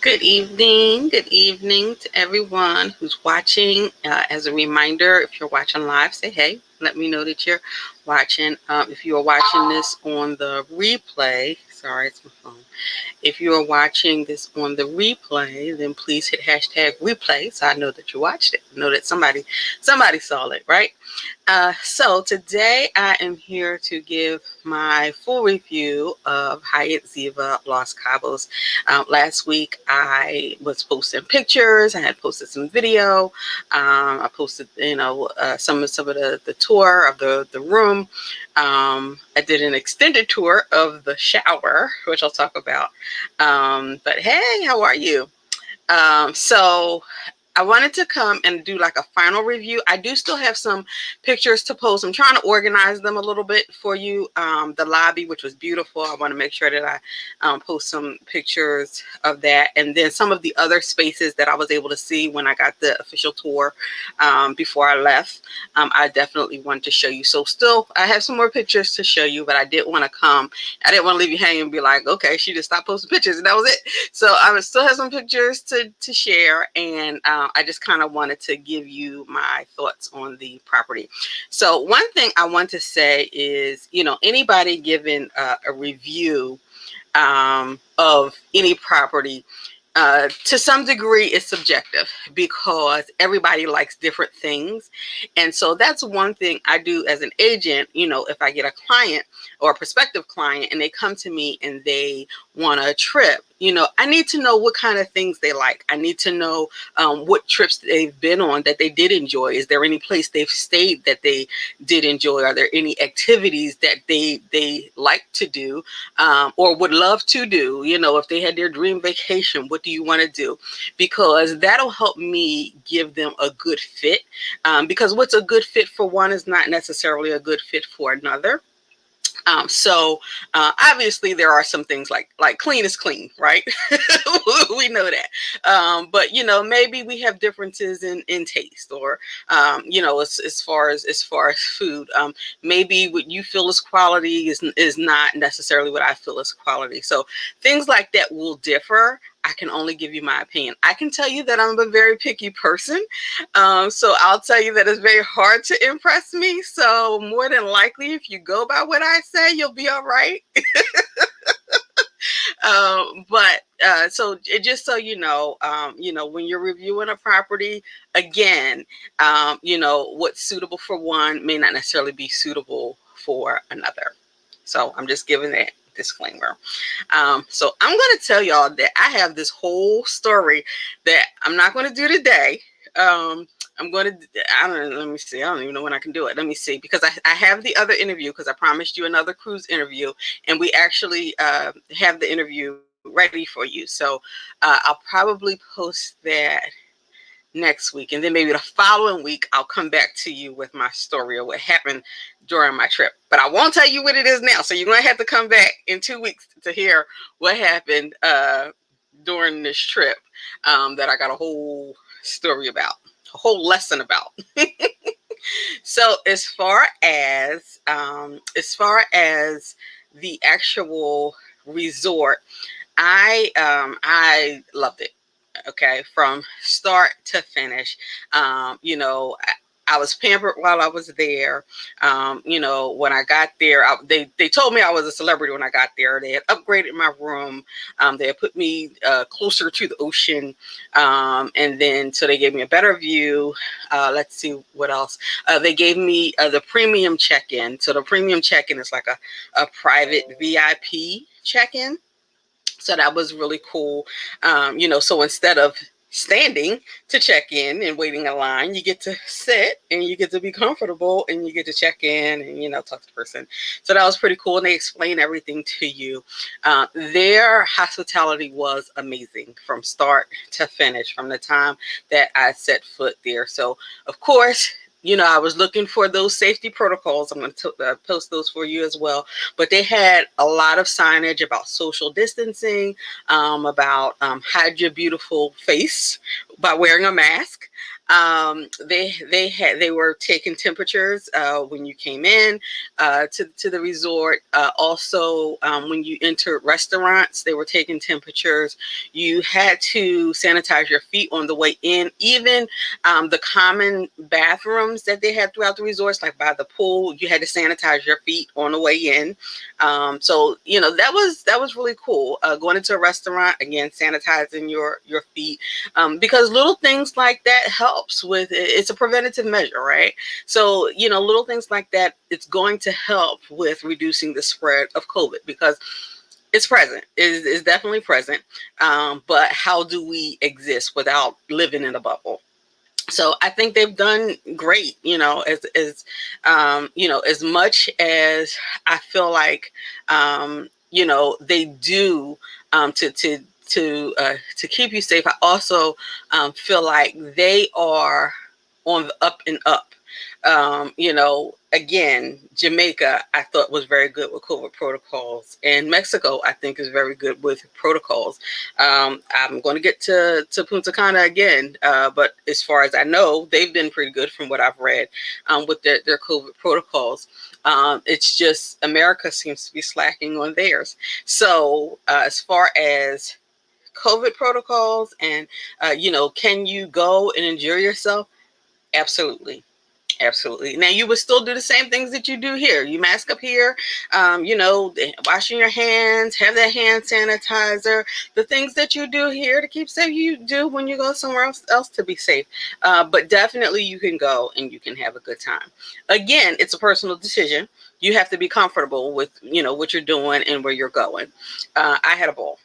Good evening to everyone who's watching. As a reminder, if you're watching live, say hey. Let me know that you're watching. If you are watching this on the replay, sorry, it's my phone. If you are watching this on the replay, then please hit hashtag replay so I know that you watched it. Know that somebody saw it, right? So today I am here to give my full review of Hyatt Ziva Los Cabos. Last week I was posting pictures. I had posted some video. I posted, some of the tour of the room. I did an extended tour of the shower, which I'll talk about. But hey, how are you? So I wanted to come and do like a final review. I do still have some pictures to post. I'm trying to organize them a little bit for you. The lobby, which was beautiful. I want to make sure that I post some pictures of that. And then some of the other spaces that I was able to see when I got the official tour before I left. I definitely wanted to show you. So still, I have some more pictures to show you, but I did want to come. I didn't want to leave you hanging and be like, okay, she just stopped posting pictures and that was it. So I would still have some pictures to share, and I just kind of wanted to give you my thoughts on the property. So one thing I want to say is, anybody giving a review of any property, to some degree it's subjective because everybody likes different things. And so that's one thing I do as an agent. If I get a client or a prospective client and they come to me and they want a trip, I need to know what kind of things they like. I need to know what trips they've been on that they did enjoy. Is there any place they've stayed that they did enjoy? Are there any activities that they like to do or would love to do? If they had their dream vacation, what do you want to do? Because that'll help me give them a good fit. Because what's a good fit for one is not necessarily a good fit for another. So obviously there are some things like clean is clean, right? We know that. But maybe we have differences in taste, or as far as food. Maybe what you feel is quality is not necessarily what I feel is quality. So things like that will differ. I can only give you my opinion. I can tell you that I'm a very picky person. So I'll tell you that it's very hard to impress me. So more than likely, if you go by what I say, you'll be all right. So just so when you're reviewing a property, again, what's suitable for one may not necessarily be suitable for another. So I'm just giving that disclaimer. So I'm going to tell y'all that I have this whole story that I'm not going to do today. I'm going to, I don't know, let me see. I don't even know when I can do it. Let me see, because I have the other interview, because I promised you another cruise interview, and we actually have the interview ready for you. So I'll probably post that next week, and then maybe the following week I'll come back to you with my story or what happened during my trip. But I won't tell you what it is now, so you're going to have to come back in 2 weeks to hear what happened during this trip that I got a whole story about, a whole lesson about. So as far as the actual resort, I loved it. Okay, from start to finish. I was pampered while I was there. When I got there, they told me I was a celebrity when I got there. They had upgraded my room. They had put me closer to the ocean. And then, so they gave me a better view. Let's see what else. They gave me the premium check-in. So the premium check-in is like a private VIP check-in. So that was really cool. So instead of standing to check in and waiting in line, you get to sit and you get to be comfortable and you get to check in and, talk to the person. So that was pretty cool. And they explain everything to you. Their hospitality was amazing from start to finish, from the time that I set foot there. So, of course, I was looking for those safety protocols. I'm going to post those for you as well. But they had a lot of signage about social distancing, about hide your beautiful face by wearing a mask. They were taking temperatures when you came in to the resort. Also, when you entered restaurants, they were taking temperatures. You had to sanitize your feet on the way in. Even the common bathrooms that they had throughout the resorts, like by the pool, you had to sanitize your feet on the way in. So that was really cool. Going into a restaurant, again, sanitizing your feet, because little things like that helps with it's a preventative measure, right? So little things like that, it's going to help with reducing the spread of COVID, because it's present. It's definitely present. But how do we exist without living in a bubble? So I think they've done great, as much as I feel like, they do, to keep you safe. I also feel like they are on the up and up. Again, Jamaica, I thought was very good with COVID protocols, and Mexico, I think, is very good with protocols. I'm going to get to Punta Cana again, but as far as I know, they've been pretty good from what I've read with their COVID protocols. It's just America seems to be slacking on theirs. So as far as COVID protocols and, can you go and enjoy yourself? Absolutely. Absolutely. Now you would still do the same things that you do here. You mask up here, washing your hands, have that hand sanitizer, the things that you do here to keep safe, you do when you go somewhere else to be safe. But definitely you can go and you can have a good time. Again, it's a personal decision. You have to be comfortable with, what you're doing and where you're going. I had a ball.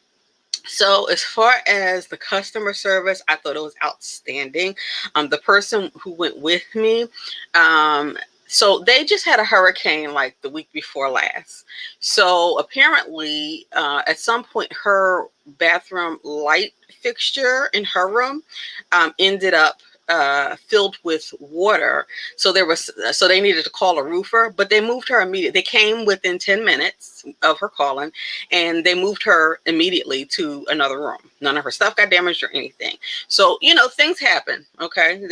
So as far as the customer service, I thought it was outstanding. The person who went with me, so they just had a hurricane like the week before last. So apparently, at some point, her bathroom light fixture in her room ended up filled with water. So they needed to call a roofer, but they moved her immediately. They came within 10 minutes of her calling, and they moved her immediately to another room. None of her stuff got damaged or anything. So, things happen. Okay.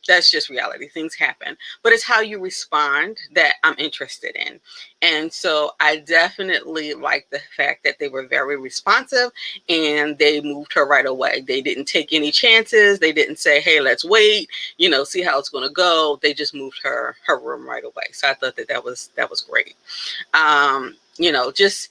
That's just reality. Things happen, but it's how you respond that I'm interested in. And so I definitely like the fact that they were very responsive and they moved her right away. They didn't take any chances. They didn't say, hey, let's wait, see how it's going to go. They just moved her room right away. So I thought that was great. Just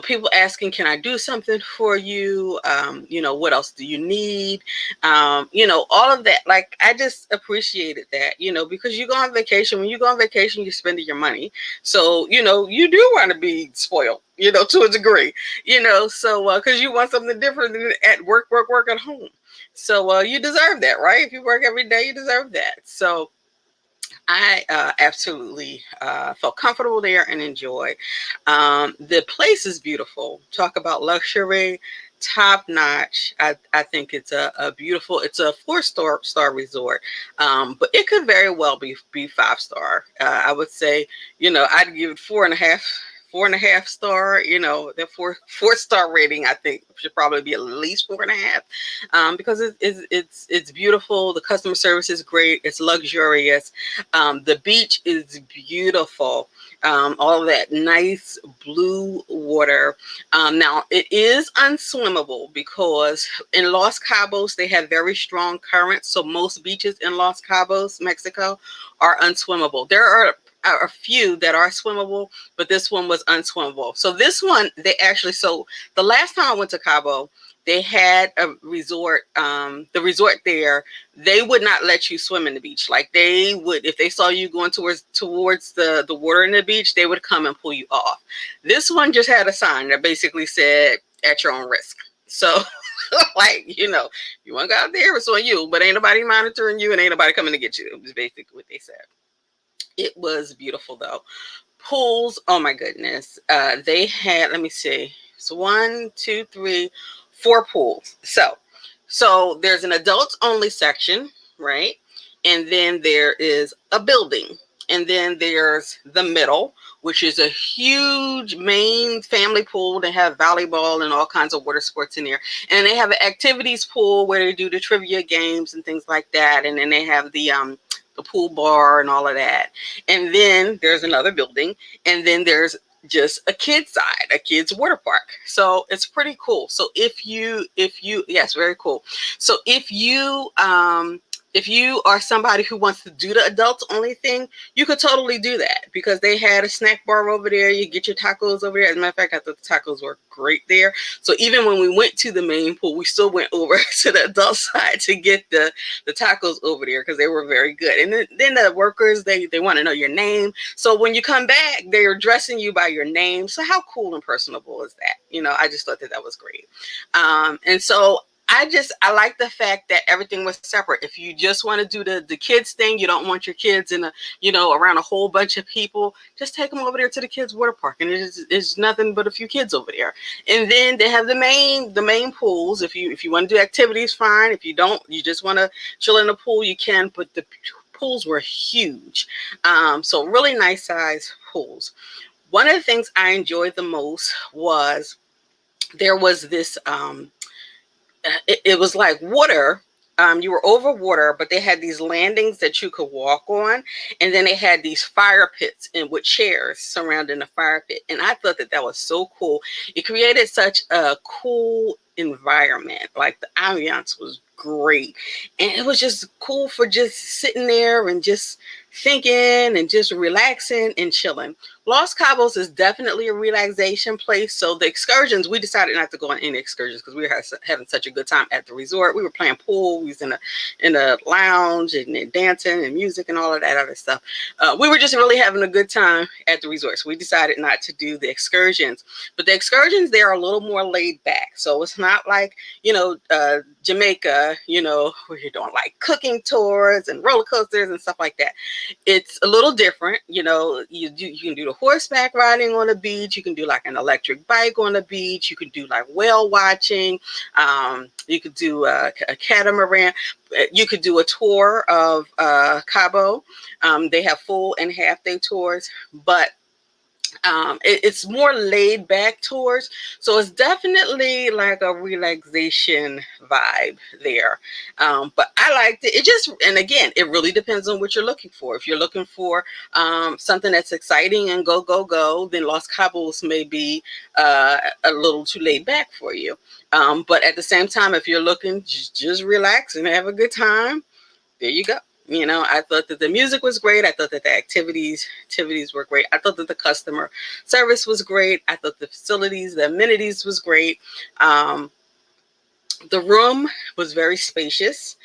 people asking, can I do something for you? What else do you need? All of that. Like, I just appreciated that, because you go on vacation. When you go on vacation, you're spending your money. So, you do want to be spoiled, to a degree, so, cause you want something different than at work at home. So, you deserve that, right? If you work every day, you deserve that. So, I absolutely felt comfortable there and enjoyed. The place is beautiful. Talk about luxury, top notch. I think it's a beautiful. It's a 4-star resort, but it could very well be 5-star. I would say, I'd give it 4.5 star. The 4-star rating, I think, should probably be at least 4.5, because it's beautiful. The customer service is great. It's luxurious. The beach is beautiful. All of that nice blue water. Now it is unswimmable because in Los Cabos they have very strong currents. So most beaches in Los Cabos, Mexico, are unswimmable. There are a few that are swimmable, but this one was unswimmable. So this one, so the last time I went to Cabo, they had a resort, the resort there, they would not let you swim in the beach. Like, they would, if they saw you going towards the water in the beach, they would come and pull you off. This one just had a sign that basically said, at your own risk. So like, you want to go out there, it's on you, but ain't nobody monitoring you and ain't nobody coming to get you. It was basically what they said. It was beautiful though. Pools, oh my goodness. They had, let me see. So 1, 2, 3, 4 pools. So there's an adults only section, right? And then there is a building. And then there's the middle, which is a huge main family pool. They have volleyball and all kinds of water sports in there. And they have an activities pool where they do the trivia games and things like that. And then they have the pool bar and all of that. And then there's another building. And then there's just a kid's side, a kid's water park. So it's pretty cool. So yes, very cool. So if you are somebody who wants to do the adults only thing, you could totally do that, because they had a snack bar over there. You get your tacos over there. As a matter of fact, I thought the tacos were great there. So even when we went to the main pool, we still went over to the adult side to get the tacos over there, because they were very good. And then the workers, they want to know your name. So when you come back, they're addressing you by your name. So how cool and personable is that? I just thought that was great. And so I like the fact that everything was separate. If you just want to do the kids thing, you don't want your kids in around a whole bunch of people, just take them over there to the kids water park, and it's nothing but a few kids over there. And then they have the main pools. If you want to do activities, fine. If you don't, you just want to chill in the pool, you can. But the pools were huge, so really nice size pools. One of the things I enjoyed the most was there was this. It was like water. You were over water, but they had these landings that you could walk on, and then they had these fire pits and with chairs surrounding the fire pit. And I thought that was so cool. It created such a cool environment. Like, the ambiance was great, and it was just cool for just sitting there and just thinking and just relaxing and chilling. Los Cabos is definitely a relaxation place. So the excursions, we decided not to go on any excursions because we were having such a good time at the resort. We were playing pool, we was in a lounge and dancing and music and all of that other stuff. We were just really having a good time at the resort. So we decided not to do the excursions. But the excursions, they are a little more laid back. So it's not like, Jamaica, where you're doing like cooking tours and roller coasters and stuff like that. It's a little different. You can do the horseback riding on the beach. You can do like an electric bike on the beach. You can do like whale watching. You could do a catamaran. You could do a tour of Cabo. They have full and half day tours, but it's more laid back tours. So it's definitely like a relaxation vibe there. But I liked it. And again, it really depends on what you're looking for. If you're looking for something that's exciting and go, then Los Cabos may be a little too laid back for you. But at the same time, if you're looking just relax and have a good time, there you go. I thought that the music was great. I thought that the activities were great. I thought that the customer service was great. I thought the facilities, the amenities was great. The room was very spacious,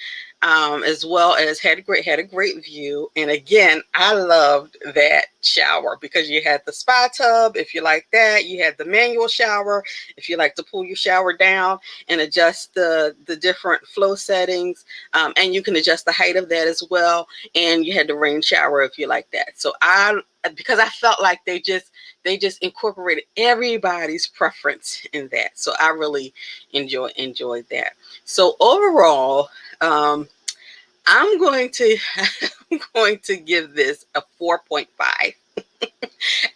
as well as had a great view. And again, I loved that shower because you had the spa tub. If you like that, you had the manual shower. If you like to pull your shower down and adjust the different flow settings, and you can adjust the height of that as well. And you had the rain shower if you like that. So because I felt like they just incorporated everybody's preference in that. So I really enjoyed that. So overall, I'm going to give this a 4.5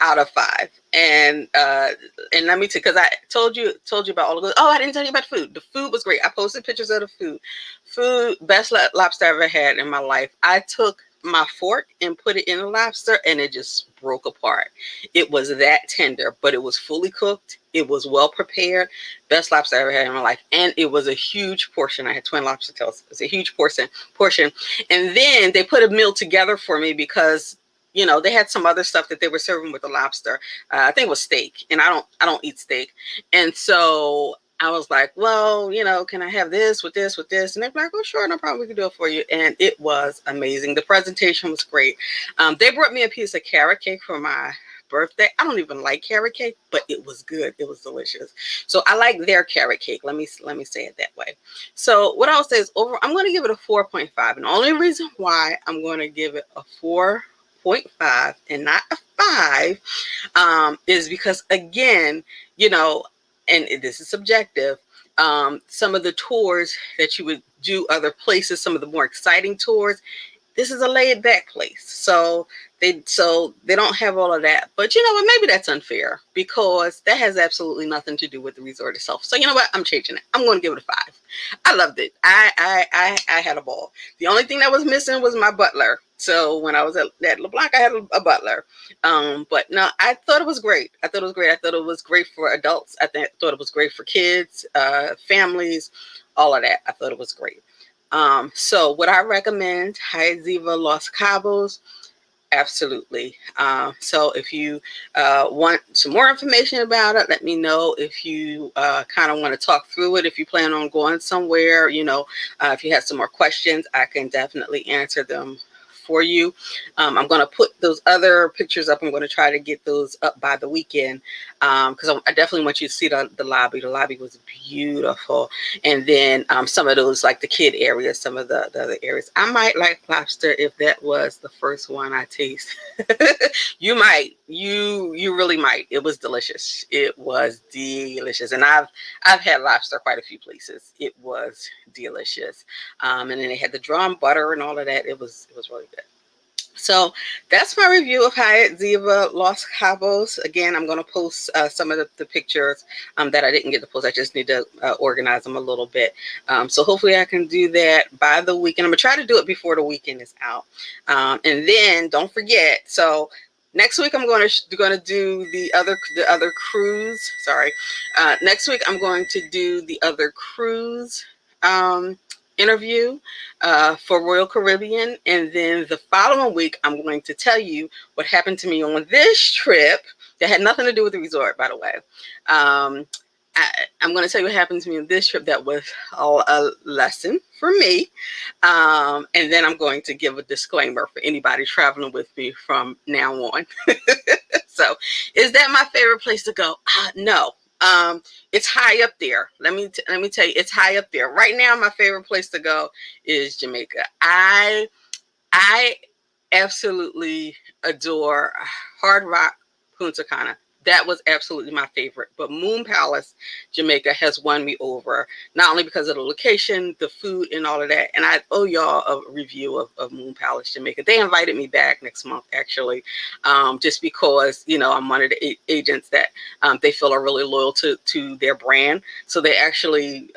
out of 5. And let me because I told you about all of those. Oh, I didn't tell you about food. The food was great. I posted pictures of the food. Best lobster I ever had in my life. I took my fork and put it in the lobster, and it just broke apart. It was that tender, but it was fully cooked. It was well prepared. Best lobster I ever had in my life. And it was a huge portion. I had twin lobster tails. It was a huge portion. And then they put a meal together for me because they had some other stuff that they were serving with the lobster. I think it was steak, and I don't eat steak. And so I was like, well, can I have this with this, with this? And they're like, oh, sure, no problem. We can do it for you. And it was amazing. The presentation was great. They brought me a piece of carrot cake for my birthday. I don't even like carrot cake, but it was good. It was delicious. So I like their carrot cake. Let me say it that way. So what I'll say is I'm going to give it a 4.5. And the only reason why I'm going to give it a 4.5 and not a 5 is because, again, and this is subjective, some of the tours that you would do other places, some of the more exciting tours, this is a laid back place. So they don't have all of that. But you know what? Maybe that's unfair because that has absolutely nothing to do with the resort itself. So you know what? I'm changing it. I'm going to give it a 5. I loved it. I had a ball. The only thing that was missing was my butler. So when I was at LeBlanc, I had a butler. But no, I thought it was great. I thought it was great. I thought it was great for adults. Thought it was great for kids, families, all of that. I thought it was great. So would I recommend Hyatt Ziva Los Cabos? Absolutely. So if you want some more information about it, let me know. If you kind of want to talk through it, if you plan on going somewhere, if you have some more questions, I can definitely answer them for you. I'm going to put those other pictures up. I'm going to try to get those up by the weekend because I definitely want you to see the lobby. The lobby was beautiful. And then some of those, like the kid areas, some of the other areas. I might like lobster if that was the first one I taste. You might. You really might. It was delicious. It was delicious. And I've had lobster quite a few places. It was delicious. And then they had the drawn butter and all of that. It was really good. So that's my review of Hyatt Ziva Los Cabos. Again, I'm going to post some of the pictures that I didn't get to post. I just need to organize them a little bit. So hopefully I can do that by the weekend. I'm going to try to do it before the weekend is out. And then don't forget, so next week I'm going to do the other cruise. Sorry. Next week I'm going to do the other cruise interview for Royal Caribbean, and then the following week I'm going to tell you what happened to me on this trip that had nothing to do with the resort, by the way. I'm going to tell you what happened to me on this trip that was a lesson for me, and then I'm going to give a disclaimer for anybody traveling with me from now on. So is that my favorite place to go? No. It's high up there. Let me tell you, it's high up there. Right now, my favorite place to go is Jamaica. I absolutely adore Hard Rock Punta Cana. That was absolutely my favorite. But Moon Palace, Jamaica has won me over, not only because of the location, the food, and all of that. And I owe y'all a review of Moon Palace, Jamaica. They invited me back next month, actually, just because, I'm one of the agents that they feel are really loyal to their brand. So they actually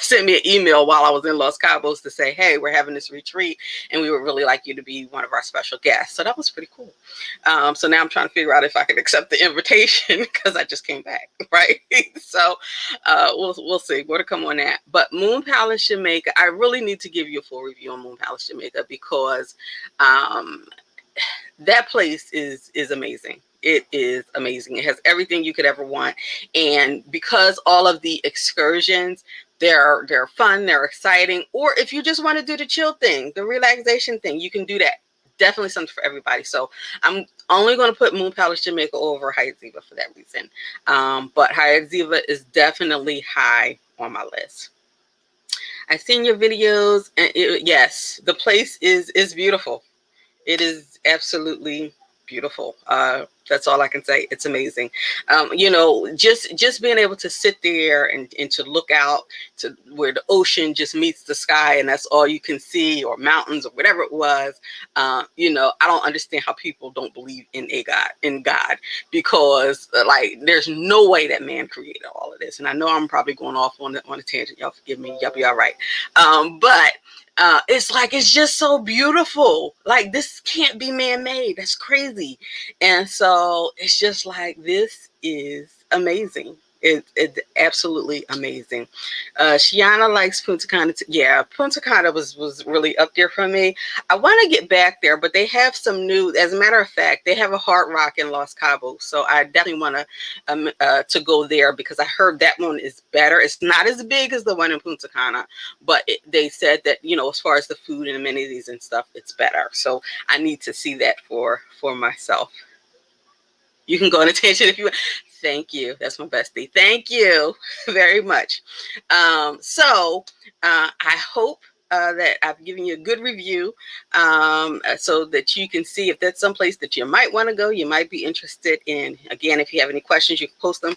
sent me an email while I was in Los Cabos to say, hey, we're having this retreat, and we would really like you to be one of our special guests. So that was pretty cool. So now I'm trying to figure out if I can accept the invitation because I just came back, right? So we'll see more to come on that. But Moon Palace, Jamaica, I really need to give you a full review on Moon Palace, Jamaica, because that place is amazing. It is amazing. It has everything you could ever want. And because all of the excursions, they're fun, they're exciting. Or if you just want to do the chill thing, the relaxation thing, you can do that. Definitely something for everybody. So I'm only going to put Moon Palace, Jamaica over Hyatt Ziva for that reason. But Hyatt Ziva is definitely high on my list. I've seen your videos, and yes, the place is beautiful. It is absolutely beautiful. That's all I can say. It's amazing. Just being able to sit there and to look out to where the ocean just meets the sky, and that's all you can see, or mountains, or whatever it was. I don't understand how people don't believe in God, because there's no way that man created all of this. And I know I'm probably going off on a tangent. Y'all forgive me. Y'all be all right. But it's just so beautiful. Like, this can't be man-made. That's crazy. And so it's just like, this is amazing. It's absolutely amazing. Shiana likes Punta Cana. Yeah, Punta Cana was really up there for me. I want to get back there, but they have some new, as a matter of fact, they have a Hard Rock in Los Cabos. So I definitely want to go there, because I heard that one is better. It's not as big as the one in Punta Cana, but they said that, as far as the food and amenities and stuff, it's better. So I need to see that for myself. You can go on attention if you want. Thank you. That's my bestie. Thank you very much. So I hope that I've given you a good review, so that you can see if that's someplace that you might want to go, you might be interested in. Again, if you have any questions, you can post them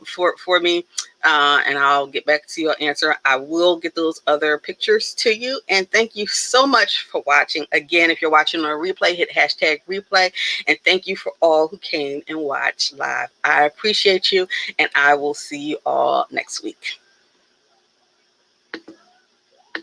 for me, and I'll get back to you, answer. I will get those other pictures to you. And thank you so much for watching. Again, if you're watching on a replay, hit hashtag replay. And thank you for all who came and watched live. I appreciate you, and I will see you all next week.